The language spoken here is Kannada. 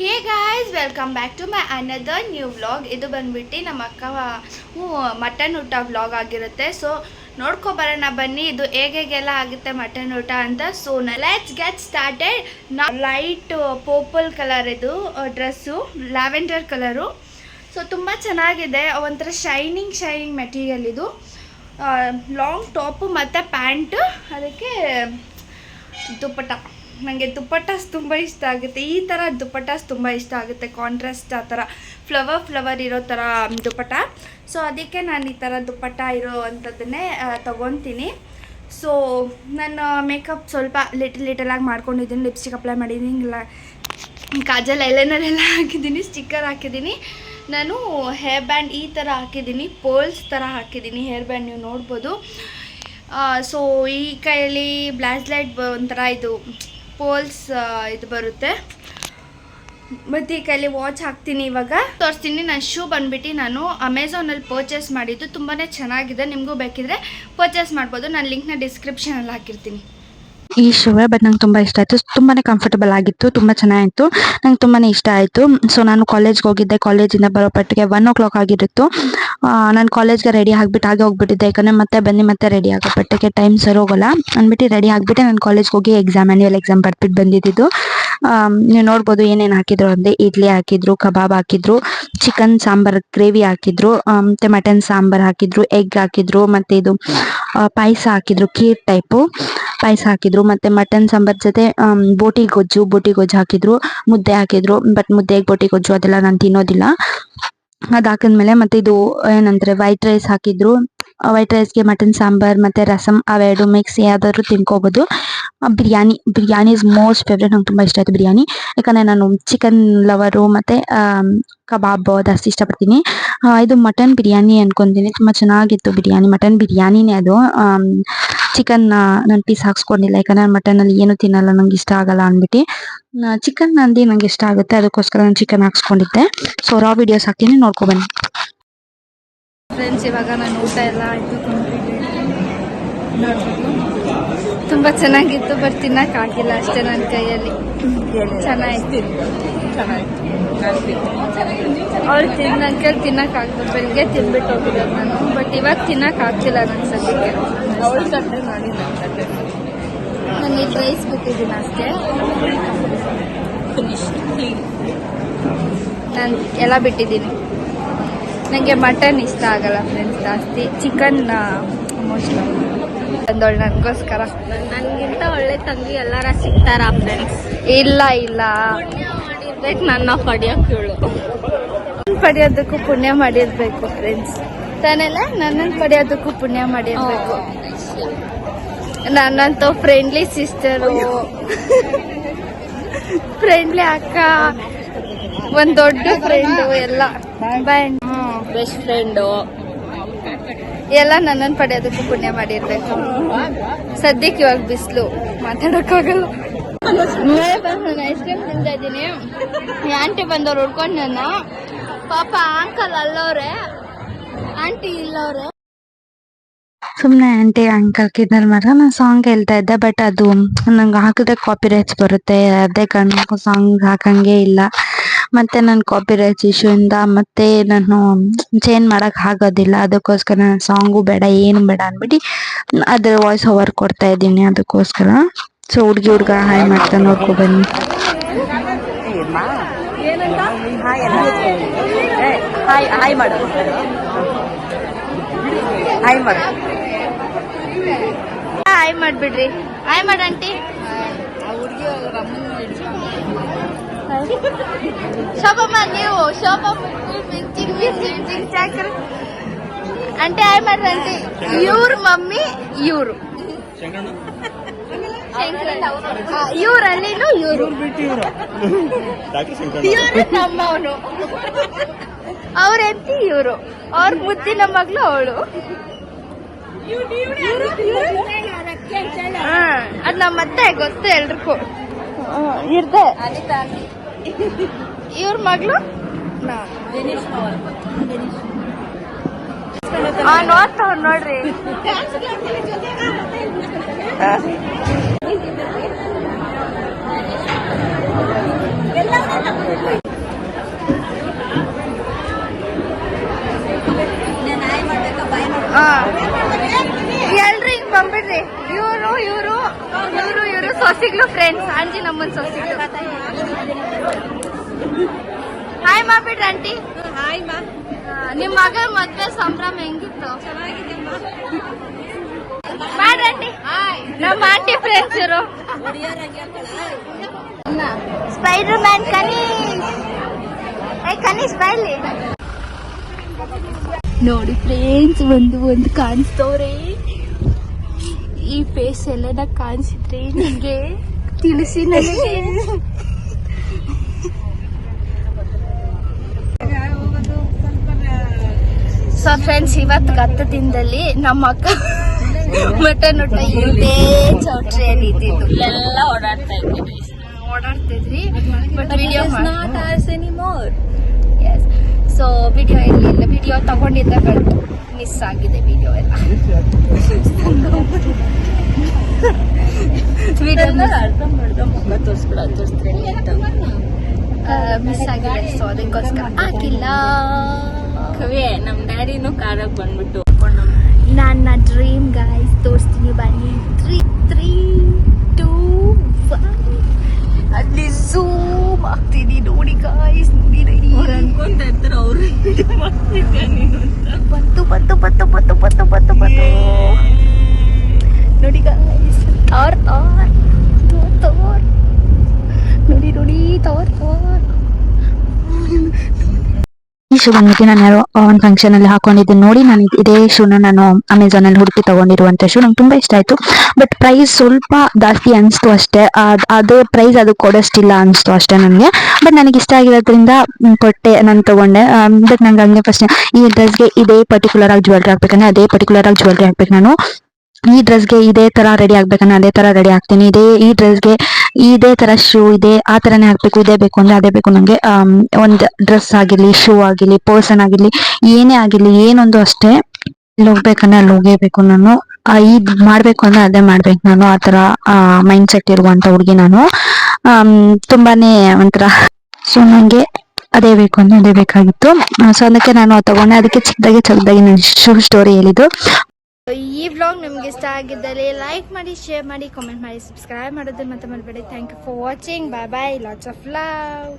Hey guys, welcome back to my another new vlog. ಇದು ಬಂದ್ಬಿಟ್ಟು ನಮ್ಮ ಅಕ್ಕ ಮಟನ್ ಊಟ ವ್ಲಾಗ್ ಆಗಿರುತ್ತೆ. ಸೊ ನೋಡ್ಕೊಬರೋಣ ಬನ್ನಿ, ಇದು ಹೇಗೆಲ್ಲ ಆಗುತ್ತೆ ಮಟನ್ ಊಟ ಅಂತ. So let's get started. Light purple colour ಇದು ಡ್ರೆಸ್ಸು, ಲ್ಯಾವೆಂಡರ್ ಕಲರು. ಸೊ ತುಂಬ ಚೆನ್ನಾಗಿದೆ, ಒಂಥರ ಶೈನಿಂಗ್ ಮೆಟೀರಿಯಲ್ ಇದು. ಲಾಂಗ್ ಟಾಪು ಮತ್ತು ಪ್ಯಾಂಟು, ಅದಕ್ಕೆ ದುಪ್ಪಟ್ಟ. ನನಗೆ ದುಪ್ಪಟ್ಟಾಸ್ ತುಂಬ ಇಷ್ಟ ಆಗುತ್ತೆ. ಈ ಥರ ದುಪ್ಪಟ್ಟಾಸ್ ತುಂಬ ಇಷ್ಟ ಆಗುತ್ತೆ, ಕಾಂಟ್ರಾಸ್ಟ್ ಆ ಥರ ಫ್ಲವರ್ ಇರೋ ಥರ ದುಪ್ಪಟ್ಟ. ಸೊ ಅದಕ್ಕೆ ನಾನು ಈ ಥರ ದುಪ್ಪಟ್ಟ ಇರೋ ಅಂಥದ್ದನ್ನೇ ತೊಗೊತೀನಿ. ಸೊ ನಾನು ಮೇಕಪ್ ಸ್ವಲ್ಪ ಲಿಟಲಾಗಿ ಮಾಡ್ಕೊಂಡಿದ್ದೀನಿ. ಲಿಪ್ಸ್ಟಿಕ್ ಅಪ್ಲೈ ಮಾಡಿದ್ದೀನಿ, ಕಾಜಲ್ ಐಲೈನರ್ ಎಲ್ಲ ಹಾಕಿದ್ದೀನಿ, ಸ್ಟಿಕ್ಕರ್ ಹಾಕಿದ್ದೀನಿ. ನಾನು ಹೇರ್ ಬ್ಯಾಂಡ್ ಈ ಥರ ಹಾಕಿದ್ದೀನಿ, ಪರ್ಲ್ಸ್ ಥರ ಹಾಕಿದ್ದೀನಿ ಹೇರ್ ಬ್ಯಾಂಡ್, ನೀವು ನೋಡ್ಬೋದು. ಸೊ ಈ ಕೈಯಲ್ಲಿ ಬ್ಲಾಸ್ಲೈಟ್ ಒಂಥರ ಇದು ಪೋಲ್ಸ್ ಇದು ಬರುತ್ತೆ, ಮತ್ತು ಈ ಕೈಲಿ ವಾಚ್ ಹಾಕ್ತೀನಿ. ಇವಾಗ ತೋರಿಸ್ತೀನಿ. ನಾನು ಶೂ ಬಂದುಬಿಟ್ಟು ನಾನು ಅಮೆಝಾನಲ್ಲಿ ಪರ್ಚೇಸ್ ಮಾಡಿದ್ದು, ತುಂಬಾ ಚೆನ್ನಾಗಿದೆ. ನಿಮಗೂ ಬೇಕಿದ್ರೆ ಪರ್ಚೇಸ್ ಮಾಡ್ಬೋದು. ನಾನು ಲಿಂಕ್ನ ಡಿಸ್ಕ್ರಿಪ್ಷನಲ್ಲಿ ಹಾಕಿರ್ತೀನಿ. ಈ ಶೂವೇ ಬಟ್ ನಂಗೆ ತುಂಬ ಇಷ್ಟ ಆಯಿತು. ತುಂಬಾ ಕಂಫರ್ಟಬಲ್ ಆಗಿತ್ತು, ತುಂಬ ಚೆನ್ನಾಗಿತ್ತು, ನಂಗೆ ತುಂಬಾ ಇಷ್ಟ ಆಯಿತು. ಸೊ ನಾನು ಕಾಲೇಜ್ಗೆ ಹೋಗಿದ್ದೆ. ಕಾಲೇಜಿಂದ ಬರೋ ಪಟ್ಟಿಗೆ 1 o'clock ಆಗಿತ್ತು. ನಾನು ಕಾಲೇಜ್ಗೆ ರೆಡಿ ಆಗಿಬಿಟ್ಟು ಹಾಗೆ ಹೋಗ್ಬಿಟ್ಟಿದ್ದೆ, ಯಾಕಂದರೆ ಮತ್ತೆ ರೆಡಿ ಆಗೋ ಪಟ್ಟಿಗೆ ಟೈಮ್ ಸರಿ ಹೋಗೋಲ್ಲ ಅಂದ್ಬಿಟ್ಟು ರೆಡಿ ಆಗಿಬಿಟ್ಟು ನಾನು ಕಾಲೇಜ್ಗೆ ಹೋಗಿ ಆ್ಯನ್ಯುವಲ್ ಎಕ್ಸಾಮ್ ಬರ್ಬಿಟ್ಟು ಬಂದಿದ್ದು. ನೀವು ನೋಡ್ಬೋದು ಏನೇನು ಹಾಕಿದ್ರು ಅಂದರೆ ಇಡ್ಲಿ ಹಾಕಿದ್ರು, ಕಬಾಬ್ ಹಾಕಿದ್ರು, ಚಿಕನ್ ಸಾಂಬಾರ್ ಗ್ರೇವಿ ಹಾಕಿದ್ರು, ಮತ್ತು ಮಟನ್ ಸಾಂಬಾರ್ ಹಾಕಿದ್ರು, ಎಗ್ ಹಾಕಿದ್ರು, ಮತ್ತು ಇದು ಪಾಯಸ ಹಾಕಿದ್ರು, ಖೀರ್ ಟೈಪು ಪಾಯಸ ಹಾಕಿದ್ರು, ಮತ್ತು ಮಟನ್ ಸಾಂಬಾರ್ ಜೊತೆ ಬೋಟಿ ಗೊಜ್ಜು ಹಾಕಿದ್ರು, ಮುದ್ದೆ ಹಾಕಿದ್ರು. ಬಟ್ ಮುದ್ದೆಗೆ ಬೋಟಿ ಗೊಜ್ಜು ಅದೆಲ್ಲ ನಾನು ತಿನ್ನೋದಿಲ್ಲ. ಅದು ಹಾಕಿದ್ಮೇಲೆ ಮತ್ತು ಇದು ಏನಂತಾರೆ ವೈಟ್ ರೈಸ್ ಹಾಕಿದ್ರು. ವೈಟ್ ರೈಸ್ಗೆ ಮಟನ್ ಸಾಂಬಾರ್ ಮತ್ತು ರಸಮ್ ಅವೆರಡು ಮಿಕ್ಸ್ ಯಾವ್ದಾದ್ರು ತಿನ್ಕೋಬೋದು. Biryani is most favourite. ನಂಗೆ ತುಂಬ ಇಷ್ಟ ಆಯಿತು ಬಿರಿಯಾನಿ, ಯಾಕಂದರೆ ನಾನು ಚಿಕನ್ ಲವರು ಮತ್ತು ಕಬಾಬ್ ಜಾಸ್ತಿ ಇಷ್ಟಪಡ್ತೀನಿ. ಇದು ಮಟನ್ ಬಿರಿಯಾನಿ ಅನ್ಕೊತೀನಿ. ತುಂಬ ಚೆನ್ನಾಗಿತ್ತು ಬಿರಿಯಾನಿ, ಮಟನ್ ಬಿರಿಯಾನಿನೇ ಅದು. ಚಿಕನ್ ನಾನು ಪೀಸ್ ಹಾಕ್ಸ್ಕೊಂಡಿಲ್ಲ, ಯಾಕಂದರೆ ಮಟನಲ್ಲಿ ಏನು ತಿನ್ನಲ್ಲ, ನಂಗೆ ಇಷ್ಟ ಆಗಲ್ಲ ಅಂದ್ಬಿಟ್ಟು. ಚಿಕನ್ ನಂದು ನಂಗೆ ಇಷ್ಟ ಆಗುತ್ತೆ, ಅದಕ್ಕೋಸ್ಕರ ನಾನು ಚಿಕನ್ ಹಾಕ್ಸ್ಕೊಂಡಿದ್ದೆ. ಸೊ ರಾ ವಿಡಿಯೋಸ್ ಹಾಕ್ತೀನಿ, ನೋಡ್ಕೊಬನ್ನಿ ಫ್ರೆಂಡ್ಸ್. ಇವಾಗ ನಾನು ಊಟ ಎಲ್ಲ ಆಯಿತು, ನೋಡ್ಬೋದು ತುಂಬ ಚೆನ್ನಾಗಿತ್ತು. ಬಟ್ ತಿನ್ನೋಕ್ಕಾಗಿಲ್ಲ ಅಷ್ಟೇ ನನ್ನ ಕೈಯಲ್ಲಿ. ಚೆನ್ನಾಗಿತ್ತು. ಅವ್ರು ನನ್ನ ಕೈಲಿ ತಿನ್ನೋಕ್ಕಾಗ್ತದೆ. ಬೆಳಿಗ್ಗೆ ತಿನ್ಬಿಟ್ಟು ಹೋಗಿರೋದು ನಾನು, ಬಟ್ ಇವಾಗ ತಿನ್ನೋಕ್ಕಾಗ್ತಿಲ್ಲ ನನ್ನ ಸದ್ಯಕ್ಕೆ. ನಾನು ಈಗ ರೈಸ್ ಬಿಟ್ಟಿದ್ದೀನಿ ಅಷ್ಟೇ, ನಾನು ಎಲ್ಲ ಬಿಟ್ಟಿದ್ದೀನಿ. ನನಗೆ ಮಟನ್ ಇಷ್ಟ ಆಗಲ್ಲ ಫ್ರೆಂಡ್ಸ್, ಜಾಸ್ತಿ ಚಿಕನ್ ಮೋಸ್ಟ್ ಬಂದೋಳು ನನಗೋಸ್ಕರ. ನನಗಿಂತ ಒಳ್ಳೆ ತಂಗಿ ಎಲ್ಲಾರ ಸಿಗ್ತಾರ ಫ್ರೆಂಡ್ಸ್? ಇಲ್ಲ ಮಾಡಿರ್ಬೇಕು, ನನ್ನ ಪಡೆಯೋದಕ್ಕೂ ಪುಣ್ಯ ಮಾಡಿರ್ಬೇಕು ಫ್ರೆಂಡ್ಸ್ ತಾನೆಲ್ಲ. ನನ್ನನ್ನು ಪಡೆಯೋದಕ್ಕೂ ಪುಣ್ಯ ಮಾಡಿರ್ಬೇಕು. ನನ್ನಂತ ಫ್ರೆಂಡ್ಲಿ ಸಿಸ್ಟರು, ಫ್ರೆಂಡ್ಲಿ ಅಕ್ಕ, ಒಂದ್ ದೊಡ್ಡ ಫ್ರೆಂಡು, ಎಲ್ಲ ಬೆಸ್ಟ್ ಫ್ರೆಂಡು ಎಲ್ಲ ನನ್ನನ್ನು ಪಡೆಯೋದಕ್ಕೂ ಪುಣ್ಯ ಮಾಡಿರ್ಬೇಕು. ಸದ್ಯಕ್ಕೆ ಇವಾಗ ಬಿಸಿಲು, ಮಾತಾಡೋಕ್ಕಾಗಲ್ಲ. ನಾನು ಐಸ್ ಕ್ರೀಮ್ ತಿಂತಾ ಇದ್ದೀನಿ. ಆಂಟಿ ಬಂದವ್ರು ಹುಡ್ಕೊಂಡು ನನ್ನ ಪಾಪ. ಅಂಕಲ್ ಅಲ್ಲವ್ರೆ, ಆಂಟಿ ಇಲ್ಲವ್ರೆ. ಸುಮ್ಮನೆ ಆಂಟಿ ಅಂಕಲ್ ಕಿದ್ನಲ್ ಮಾತ್ರ ನಾನು ಸಾಂಗ್ ಹೇಳ್ತಾ ಇದ್ದೆ. ಬಟ್ ಅದು ನಂಗೆ ಹಾಕಿದ್ರೆ ಕಾಪಿ ರೈಟ್ಸ್ ಬರುತ್ತೆ, ಅದೇ ಕಾರಣಕ್ಕೂ ಸಾಂಗ್ ಹಾಕಂಗೆ ಇಲ್ಲ. ಮತ್ತು ನನ್ನ ಕಾಪಿ ರೈಟ್ಸ್ ಇಶ್ಯೂಯಿಂದ ಮತ್ತೆ ನಾನು ಚೇಂಜ್ ಮಾಡೋಕೆ ಆಗೋದಿಲ್ಲ. ಅದಕ್ಕೋಸ್ಕರ ನಾನು ಸಾಂಗು ಬೇಡ ಏನು ಬೇಡ ಅಂದ್ಬಿಟ್ಟು ಅದ್ರ ವಾಯ್ಸ್ ಓವರ್ ಕೊಡ್ತಾ ಇದ್ದೀನಿ, ಅದಕ್ಕೋಸ್ಕರ. ಸೊ ಹುಡುಗ ಹಾಯ್ ಮಾಡ್ತಾ ನೋಡ್ಕೊಬನ್ನಿ. ಹಾಯ್ ಮಾಡ್ಬಿಡ್ರಿ, ಹಾಯ್ ಮಾಡ ಆಂಟಿ. ಶೋಭಮ್ಮ, ನೀವು ಶೋಭಮ್ಮ ಆಂಟಿ ಹಾಯ್ ಮಾಡ್ರಿ ಆಂಟಿ. ಇವ್ರ ಮಮ್ಮಿ, ಇವರು ಇವರಲ್ಲಿನೂ ಇವರು ನಮ್ಮವನು, ಅವ್ರೆಂತಿ ಇವರು, ಅವ್ರ ಮುದ್ದಿನ ಮಗಳು ಅವಳು. ಅದ್ ನಮ್ಮತ್ತೆ ಗೊತ್ತು ಎಲ್ರಿಗೂ. ಇರ್ದೆ ಇವ್ರ ಮಗಳು ನೋಡ್ತಾವ್ ನೋಡ್ರಿ. ಎಲ್ರು ಹಿಂಗ್ ಬಂದ್ಬಿಡ್ರಿ. ಇವರು ಸೊಸಿಗ್ಲು ಫ್ರೆಂಡ್ಸ್. ಆಂಜಿ ನಮ್ಮನ್ ಸೊಸಿಗ್ಲು. ಹಾಯ್ ಮಾಡ್ಬಿಡ್ರಿ ಆಂಟಿ. ಹಾಯ್ ಮಾ. ನಿಮ್ ಮಗ ಮದ್ವೆ ಸಂಭ್ರಮ ಹೆಂಗಿತ್ತು? ಮಾಡ್ರಂಟಿ. ನಮ್ಮ ಆಂಟಿ ಫ್ರೆಂಡ್ಸ್ ಇರು. ಸ್ಪೈಡರ್ ಮ್ಯಾನ್ ಕನೀಶ್ ಬೈಲಿ ನೋಡಿ ಫ್ರೆಂಡ್ಸ್. ಒಂದು ಕಾಣಿಸ್ತವ್ರೆ. ಈ ಫೇಸ್ ಎಲ್ಲ ಕಾಣಿಸಿದ್ರೆ ನಿಮ್ಗೆ ತಿಳಿಸಿ ನನಗೆ. ಸೊ ಫ್ರೆಂಡ್ಸ್, ಇವತ್ತು ಗತ್ತ ದಿನದಲ್ಲಿ ನಮ್ಮ ಅಕ್ಕ ಮಟನ್ ಊಟ ಇದೇ ಚೌಟ್ರಿಯಲ್ಲಿ ಇದ್ದಿದ್ದು. ಎಲ್ಲ ಓಡಾಡ್ತಿದ್ರಿ but video Yes. So video ಇರಲಿಲ್ಲ. ವಿಡಿಯೋ ತಗೊಂಡಿದ್ದೆ ಬಟ್ ಮಿಸ್ ಆಗಿದೆ ವಿಡಿಯೋ ಎಲ್ಲ. ಮಿಸ್ ಆಗಿದೆ. ಸೊ ಅದಕ್ಕೋಸ್ಕರ ಹಾಕಿಲ್ಲ. ನಮ್ ಡ್ಯಾಡಿನೂ ಕಾರಾಗ ಬಂದ್ಬಿಟ್ಟು ನನ್ನ ಡ್ರೀಮ್ ಗೈಸ್ ತೋರಿಸ್ತೀನಿ ಬನ್ನಿ. 3, 2, 1 ಅಲ್ಲಿ ಝೂಮ್ ಆಗ್ತೀನಿ ನೋಡಿ ಗಾಯ್ಸ್. ನೋಡಿ ರೆಡಿ ಅನ್ಕೊಂತ ಇರ್ತಾರ ಅವ್ರು ಬತ್ತು ನೋಡಿ ಗಾಯ್ಸ್. ತೋರ್ ನೋಡಿ ತೋರ್. ಈ ಶೂ ಬಂದ್ಬಿಟ್ಟು ನಾನು ಯಾರೋ ಒಂದು ಫಂಕ್ಷನ್ ಅಲ್ಲಿ ಹಾಕೊಂಡಿದ್ದೀನಿ ನೋಡಿ. ನಾನು ಇದೇ ಶೂನ ನಾನು ಅಮೆಝಾನ್ ಅಲ್ಲಿ ಹುಡುಕಿ ತಗೊಂಡಿರುವಂತ ಶೂ. ನಂಗೆ ತುಂಬಾ ಇಷ್ಟ ಆಯ್ತು. ಬಟ್ ಪ್ರೈಸ್ ಸ್ವಲ್ಪ ಜಾಸ್ತಿ ಅನಿಸ್ತು ಅಷ್ಟೇ. ಅದೇ ಪ್ರೈಸ್ ಅದು ಕೊಡೋಷ್ಟಿಲ್ಲ ಅನಿಸ್ತು ಅಷ್ಟೇ ನನಗೆ. ಬಟ್ ನನಗೆ ಇಷ್ಟ ಆಗಿರೋದ್ರಿಂದ ಕೊಟ್ಟೆ, ನಾನು ತಗೊಂಡೆ. ಬಟ್ ನಂಗೆ ಹಂಗೆ ಫಸ್ಟ್ ಈ ಡ್ರೆಸ್ಗೆ ಇದೇ ಪರ್ಟಿಕ್ಯುಲರ್ ಆಗಿ ಜ್ಯುವೆಲ್ರಿ ಹಾಕ್ಬೇಕಂದ್ರೆ ಅದೇ ಪರ್ಟಿಕ್ಯುಲರ್ ಆಗಿ ಜ್ಯುವೆಲ್ರಿ ಹಾಕ್ಬೇಕು. ನಾನು ಈ ಡ್ರೆಸ್ಗೆ ಇದೇ ತರ ರೆಡಿ ಆಗ್ಬೇಕಂದ್ರೆ ಅದೇ ತರ ರೆಡಿ ಆಗ್ತೀನಿ. ಈ ಡ್ರೆಸ್ಗೆ ಇದೇ ತರ ಶೂ ಇದೆ, ಆ ತರನೇ ಹಾಕ್ಬೇಕು. ಇದೇ ಬೇಕು ಅಂದ್ರೆ ಅದೇ ಬೇಕು ನಂಗೆ. ಒಂದು ಡ್ರೆಸ್ ಆಗಿರ್ಲಿ, ಶೂ ಆಗಿರ್ಲಿ, ಪರ್ಸನ್ ಆಗಿರ್ಲಿ, ಏನೇ ಆಗಿರ್ಲಿ, ಏನೊಂದು ಅಷ್ಟೇ. ಇಲ್ಲಿ ಹೋಗ್ಬೇಕಂದ್ರೆ ಅಲ್ಲಿ ಹೋಗೇಬೇಕು ನಾನು. ಇದ್ ಮಾಡ್ಬೇಕು ಅಂದ್ರೆ ಅದೇ ಮಾಡ್ಬೇಕು ನಾನು. ಆ ತರ ಮೈಂಡ್ ಸೆಟ್ ಇರುವಂತ ಹುಡುಗಿ ನಾನು. ತುಂಬಾನೇ ಒಂಥರ. ಸೊ ನಂಗೆ ಅದೇ ಬೇಕು ಅಂದ್ರೆ ಅದೇ ಬೇಕಾಗಿತ್ತು. ಸೊ ಅದಕ್ಕೆ ನಾನು ತಗೊಂಡೆ. ಅದಕ್ಕೆ ಚಿಕ್ಕದಾಗಿ ನಾನು ಶೂ ಸ್ಟೋರಿ ಹೇಳಿದ್ದು. ಈ ವ್ಲಾಗ್ ನಿಮ್ಗೆ ಇಷ್ಟ ಆಗಿದ್ದಲ್ಲಿ ಲೈಕ್ ಮಾಡಿ, ಶೇರ್ ಮಾಡಿ, ಕಾಮೆಂಟ್ ಮಾಡಿ, ಸಬ್ಸ್ಕ್ರೈಬ್ ಮಾಡೋದನ್ನ ಮತ್ತೆ ಮಾಡಬೇಡಿ. Thank you for watching. Bye bye. Lots of love.